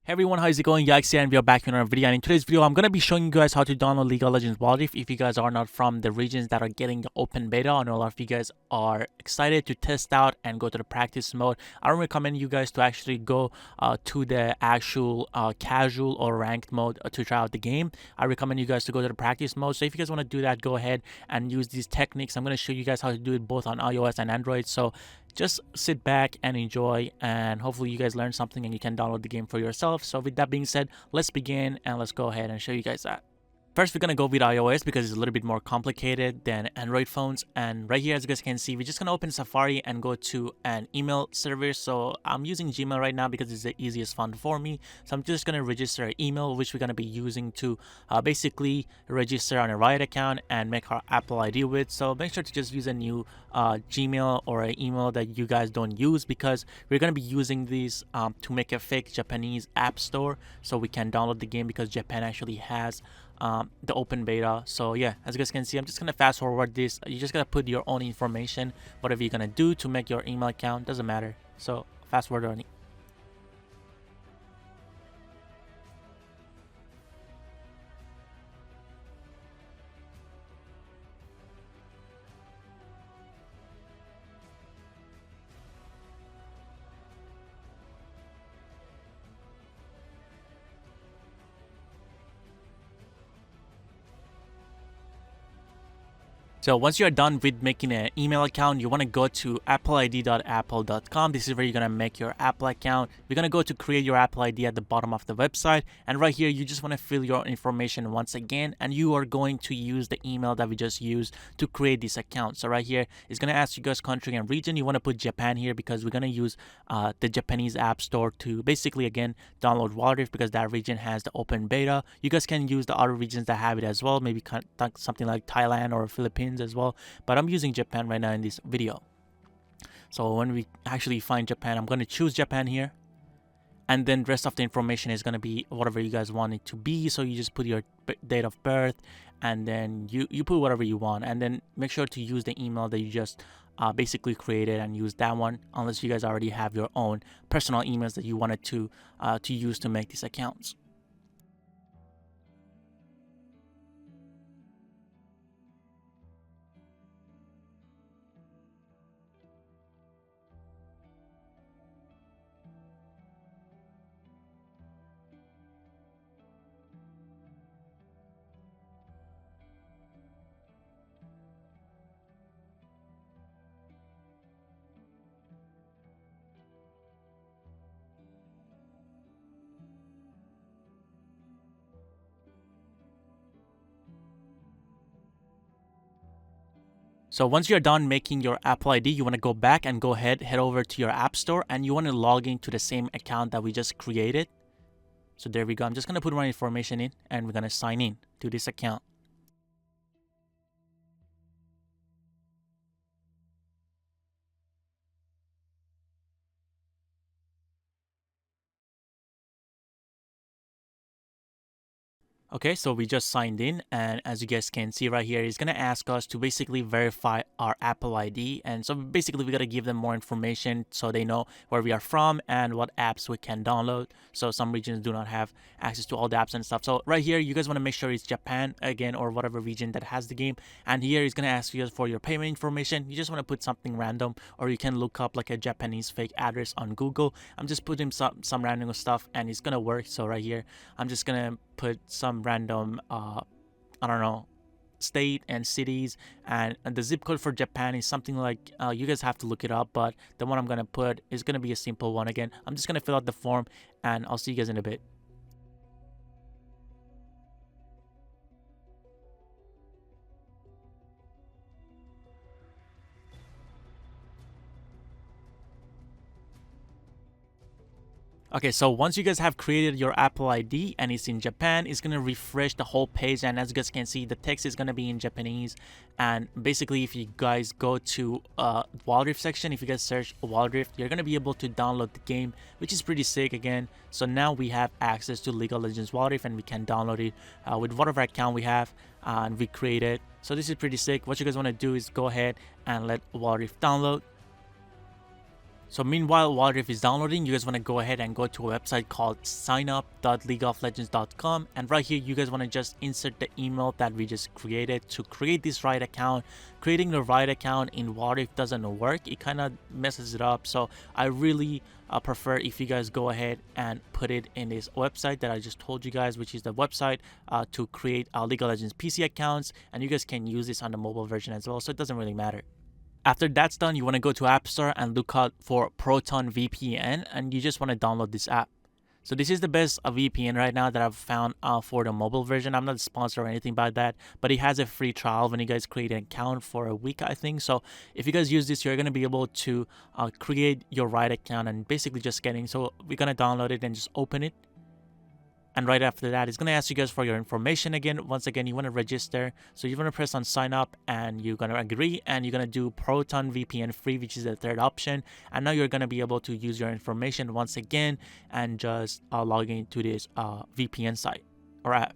Hey everyone, how's it going? YikeZ and we are back in another video. And in today's video, I'm going to be showing you guys how to download League of Legends WILDRIFT if you guys are not from the regions that are getting the open beta. I know a lot of you guys are excited to test out and go to the practice mode. I don't recommend you guys to actually go to the actual casual or ranked mode to try out the game. I recommend you guys to go to the practice mode. So if you guys want to do that, go ahead and use these techniques. I'm going to show you guys how to do it both on iOS and Android. So just sit back and enjoy, and hopefully you guys learn something and you can download the game for yourself. So with that being said, let's begin and let's go ahead and show you guys that. First, we're going to go with iOS because it's a little bit more complicated than Android phones. And right here, as you guys can see, we're just going to open Safari and go to an email server. So I'm using Gmail right now because it's the easiest font for me. So I'm just going to register an email, which we're going to be using to basically register on a Riot account and make our Apple ID with. So make sure to just use a new Gmail or an email that you guys don't use, because we're going to be using these to make a fake Japanese app store so we can download the game, because Japan actually has the open beta. So yeah, as you guys can see, I'm just gonna fast forward this. You just gotta put your own information, whatever you're gonna do to make your email account, doesn't matter. So fast forward on it. So once you're done with making an email account, you want to go to appleid.apple.com. This is where you're going to make your Apple account. We're going to go to create your Apple ID at the bottom of the website. And right here, you just want to fill your information once again. And you are going to use the email that we just used to create this account. So right here, it's going to ask you guys country and region. You want to put Japan here because we're going to use the Japanese app store to basically, again, download WILDRIFT, because that region has the open beta. You guys can use the other regions that have it as well. Maybe something like Thailand or Philippines as well, but I'm using Japan right now in this video. So when we actually find Japan, I'm going to choose Japan here, and then the rest of the information is going to be whatever you guys want it to be. So you just put your date of birth, and then you put whatever you want, and then make sure to use the email that you just basically created, and use that one, unless you guys already have your own personal emails that you wanted to use to make these accounts. So once you're done making your Apple ID, you want to go back and head over to your App Store, and you want to log into the same account that we just created. So there we go. I'm just going to put my information in, and we're going to sign in to this account. Okay, so we just signed in, and as you guys can see right here, it's going to ask us to basically verify our Apple ID. And so basically we got to give them more information so they know where we are from and what apps we can download. So some regions do not have access to all the apps and stuff. So right here, you guys want to make sure it's Japan again, or whatever region that has the game. And here it's going to ask you for your payment information. You just want to put something random, or you can look up like a Japanese fake address on Google. I'm just putting some random stuff, and it's going to work. So right here, I'm just going to put some random I don't know, state and cities, and the zip code for Japan is something like you guys have to look it up, but the one I'm gonna put is gonna be a simple one. Again, I'm just gonna fill out the form, and I'll see you guys in a bit. Okay, so once you guys have created your Apple ID and it's in Japan, it's going to refresh the whole page. And as you guys can see, the text is going to be in Japanese. And basically, if you guys go to WILDRIFT section, if you guys search WILDRIFT, you're going to be able to download the game, which is pretty sick again. So now we have access to League of Legends WILDRIFT, and we can download it with whatever account we have and we created. So this is pretty sick. What you guys want to do is go ahead and let WILDRIFT download. So meanwhile, WILDRIFT is downloading, you guys want to go ahead and go to a website called signup.leagueoflegends.com, and right here you guys want to just insert the email that we just created to create this right account. Creating the right account in WILDRIFT doesn't work, it kind of messes it up, so I really prefer if you guys go ahead and put it in this website that I just told you guys, which is the website to create League of Legends PC accounts, and you guys can use this on the mobile version as well, so it doesn't really matter. After that's done, you want to go to App Store and look out for Proton VPN, and you just want to download this app. So this is the best VPN right now that I've found for the mobile version. I'm not sponsored or anything by that, but it has a free trial when you guys create an account for a week, I think. So if you guys use this, you're going to be able to create your right account and basically just getting. So we're going to download it and just open it. And right after that, it's going to ask you guys for your information again. Once again, you want to register. So you're going to press on sign up and you're going to agree, and you're going to do Proton VPN free, which is the third option. And now you're going to be able to use your information once again and just log into this VPN site or app.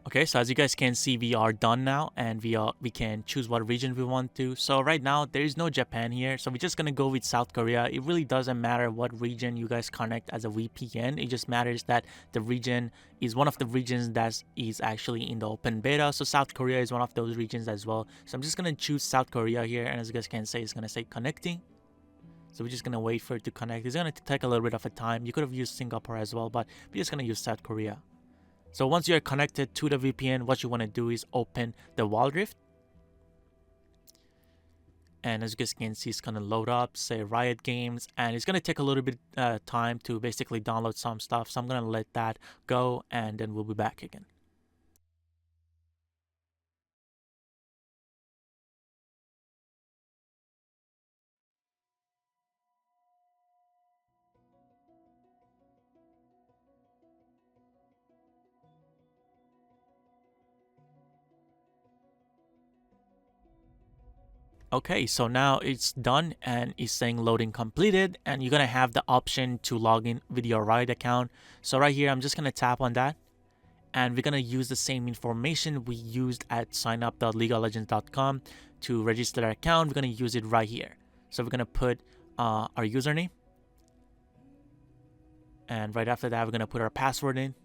Okay, so as you guys can see, we are done now, and we can choose what region we want to. So right now there is no Japan here, so we're just gonna go with South Korea. It really doesn't matter what region you guys connect as a VPN. It just matters that the region is one of the regions that is actually in the open beta. So South Korea is one of those regions as well. So I'm just gonna choose South Korea here, and as you guys can say, it's gonna say connecting. So we're just gonna wait for it to connect. It's gonna take a little bit of a time. You could have used Singapore as well, but we're just gonna use South Korea. So once you're connected to the VPN, what you want to do is open the WILDRIFT. And as you guys can see, it's going to load up, say Riot Games, and it's going to take a little bit time to basically download some stuff. So I'm going to let that go, and then we'll be back again. Okay, so now it's done and it's saying loading completed, and you're gonna have the option to log in with your Riot account. So right here, I'm just gonna tap on that, and we're gonna use the same information we used at signup.leagueoflegends.com to register our account. We're gonna use it right here. So we're gonna put our username, and right after that, we're gonna put our password in,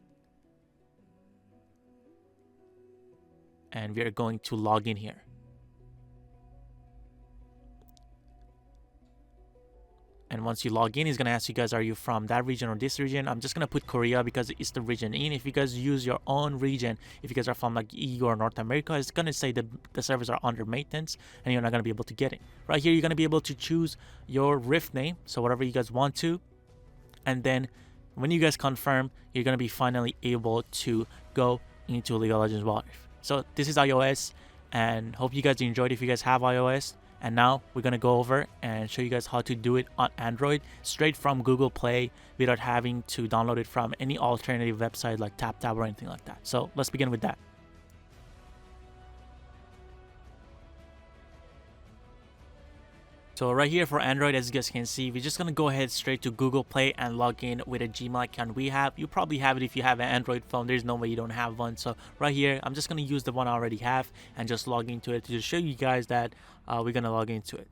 and we are going to log in here. And once you log in, he's going to ask you guys, are you from that region or this region? I'm just going to put Korea because it's the region in. If you guys use your own region, if you guys are from like EU or North America, it's going to say that the servers are under maintenance and you're not going to be able to get it. Right here, you're going to be able to choose your Rift name, so whatever you guys want to. And then when you guys confirm, you're going to be finally able to go into League of Legends WILDRIFT. So this is iOS, and hope you guys enjoyed if you guys have iOS. And now we're going to go over and show you guys how to do it on Android straight from Google Play without having to download it from any alternative website like TapTap or anything like that. So let's begin with that. So right here for Android, as you guys can see, we're just going to go ahead straight to Google Play and log in with a Gmail account we have. You probably have it if you have an Android phone. There's no way you don't have one. So right here, I'm just going to use the one I already have and just log into it to just show you guys that we're going to log into it.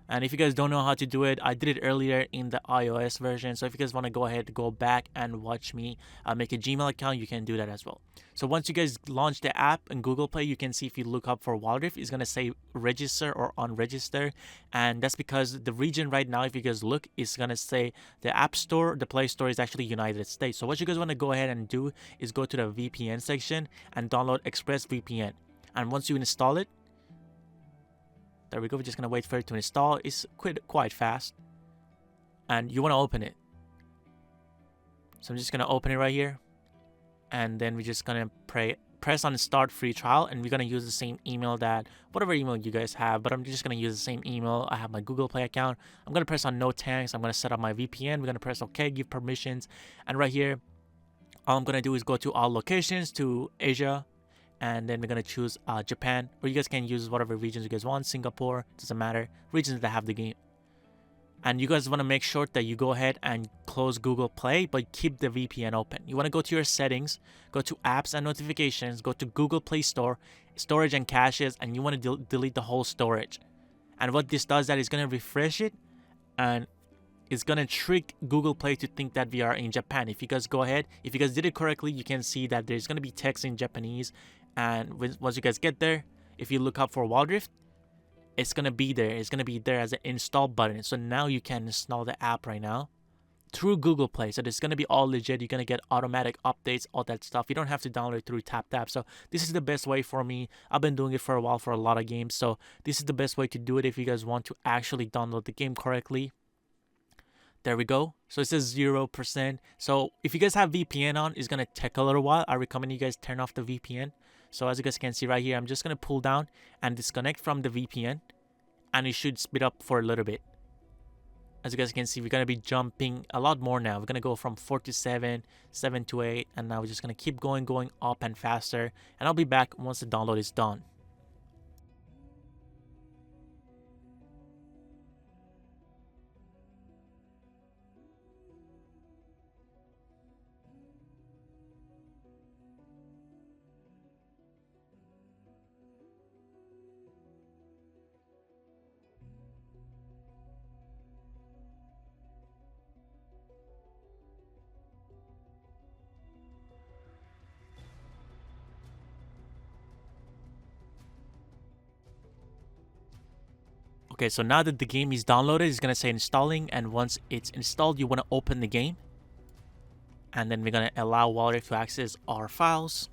And if you guys don't know how to do it, I did it earlier in the iOS version. So if you guys want to go ahead, go back and watch me make a Gmail account, you can do that as well. So once you guys launch the app in Google Play, you can see if you look up for WILDRIFT, it's going to say register or unregister. And that's because the region right now, if you guys look, is going to say the App Store, the Play Store is actually United States. So what you guys want to go ahead and do is go to the VPN section and download ExpressVPN. And once you install it, there we go. We're just gonna wait for it to install. It's quite fast, and you want to open it. So I'm just gonna open it right here, and then we're just gonna press on start free trial, and we're gonna use the same email that whatever email you guys have. But I'm just gonna use the same email. I have my Google Play account. I'm gonna press on no thanks. I'm gonna set up my VPN. We're gonna press OK, give permissions, and right here, all I'm gonna do is go to all locations to Asia. And then we're going to choose Japan, or you guys can use whatever regions you guys want. Singapore, doesn't matter. Regions that have the game. And you guys want to make sure that you go ahead and close Google Play, but keep the VPN open. You want to go to your settings, go to apps and notifications, go to Google Play Store, storage and caches, and you want to delete the whole storage. And what this does, that is going to refresh it, and it's going to trick Google Play to think that we are in Japan. If you guys go ahead, if you guys did it correctly, you can see that there's going to be text in Japanese. And once you guys get there, if you look up for WILDRIFT, it's going to be there. It's going to be there as an install button. So now you can install the app right now through Google Play. So it's going to be all legit. You're going to get automatic updates, all that stuff. You don't have to download it through TapTap. So this is the best way for me. I've been doing it for a while for a lot of games. So this is the best way to do it if you guys want to actually download the game correctly. There we go. So it says 0%. So if you guys have VPN on, it's going to take a little while. I recommend you guys turn off the VPN. So as you guys can see right here, I'm just going to pull down and disconnect from the VPN. And it should speed up for a little bit. As you guys can see, we're going to be jumping a lot more now. We're going to go from 4 to 7, 7 to 8. And now we're just going to keep going up and faster. And I'll be back once the download is done. Okay, so now that the game is downloaded, it's going to say installing. And once it's installed, you want to open the game. And then we're going to allow WILDRIFT to access our files.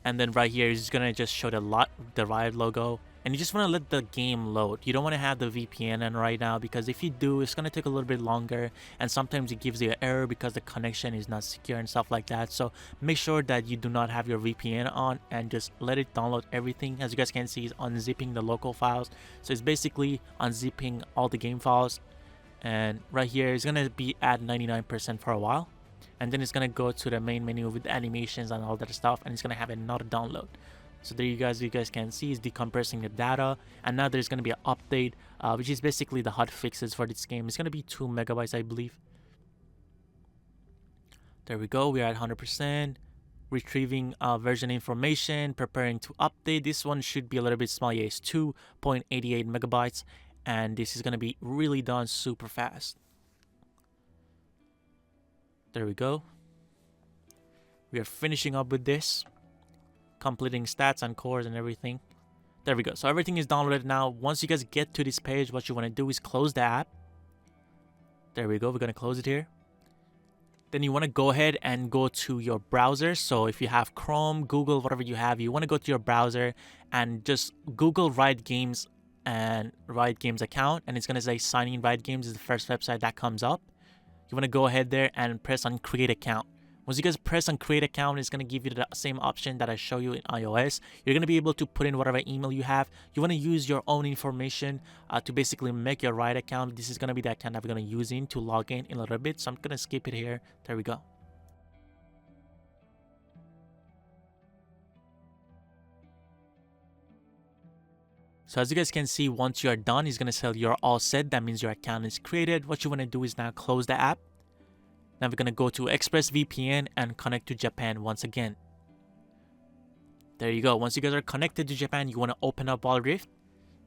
And then right here is going to just show the Riot logo. And you just want to let the game load. You don't want to have the VPN on right now, because if you do, it's going to take a little bit longer. And sometimes it gives you an error because the connection is not secure and stuff like that. So make sure that you do not have your VPN on and just let it download everything. As you guys can see, it's unzipping the local files. So it's basically unzipping all the game files. And right here, it's going to be at 99% for a while. And then it's going to go to the main menu with the animations and all that stuff. And it's going to have another download. So there you guys can see is decompressing the data. And now there's going to be an update, which is basically the hot fixes for this game. It's going to be 2 megabytes, I believe. There we go. We are at 100%. Retrieving version information, preparing to update. This one should be a little bit small. Yeah, it's 2.88 megabytes. And this is going to be really done super fast. There we go. We are finishing up with this. Completing stats and cores and everything. There we go. So everything is downloaded now. Once you guys get to this page, what you want to do is close the app. There we go. We're going to close it here. Then you want to go ahead and go to your browser. So if you have Chrome, Google, whatever you have, you want to go to your browser and just Google Riot Games and Riot Games account. And it's going to say sign in. Riot Games is the first website that comes up. You want to go ahead there and press on create account. Once you guys press on create account, it's going to give you the same option that I show you in iOS. You're going to be able to put in whatever email you have. You want to use your own information to basically make your Riot account. This is going to be the account that we're going to use to log in a little bit. So I'm going to skip it here. There we go. So as you guys can see, once you are done, it's going to say you're all set. That means your account is created. What you want to do is now close the app. Now we're going to go to ExpressVPN and connect to Japan once again. There you go. Once you guys are connected to Japan, you want to open up WILDRIFT.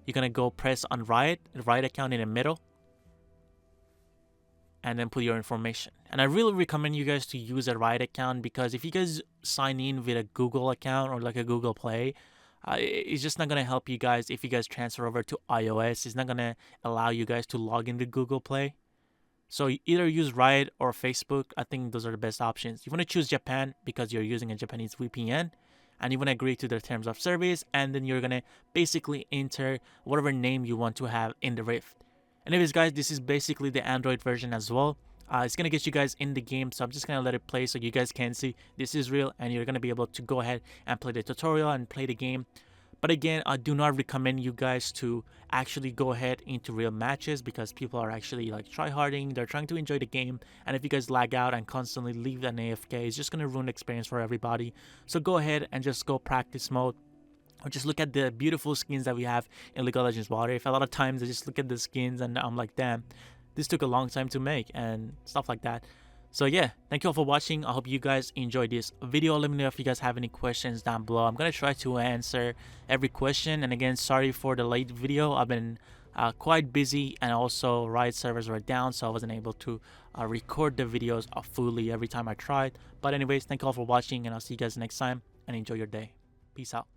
You're going to go press on Riot, the Riot account in the middle. And then put your information. And I really recommend you guys to use a Riot account, because if you guys sign in with a Google account or like a Google Play, it's just not going to help you guys if you guys transfer over to iOS. It's not going to allow you guys to log in with Google Play. So either use Riot or Facebook. I think those are the best options. You want to choose Japan because you're using a Japanese VPN. And you want to agree to the terms of service. And then you're going to basically enter whatever name you want to have in the Rift. Anyways, guys, this is basically the Android version as well. It's going to get you guys in the game. So I'm just going to let it play so you guys can see this is real. And you're going to be able to go ahead and play the tutorial and play the game. But again, I do not recommend you guys to actually go ahead into real matches, because people are actually like tryharding. They're trying to enjoy the game. And if you guys lag out and constantly leave an AFK, it's just going to ruin the experience for everybody. So go ahead and just go practice mode. or just look at the beautiful skins that we have in League of Legends Wild Rift. A lot of times I just look at the skins and I'm like, damn, this took a long time to make and stuff like that. So yeah, thank you all for watching. I hope you guys enjoyed this video. Let me know if you guys have any questions down below. I'm gonna try to answer every question. And again, sorry for the late video. I've been quite busy, and also Riot servers were down, so I wasn't able to record the videos fully every time I tried. But anyways, thank you all for watching, and I'll see you guys next time, and enjoy your day. Peace out.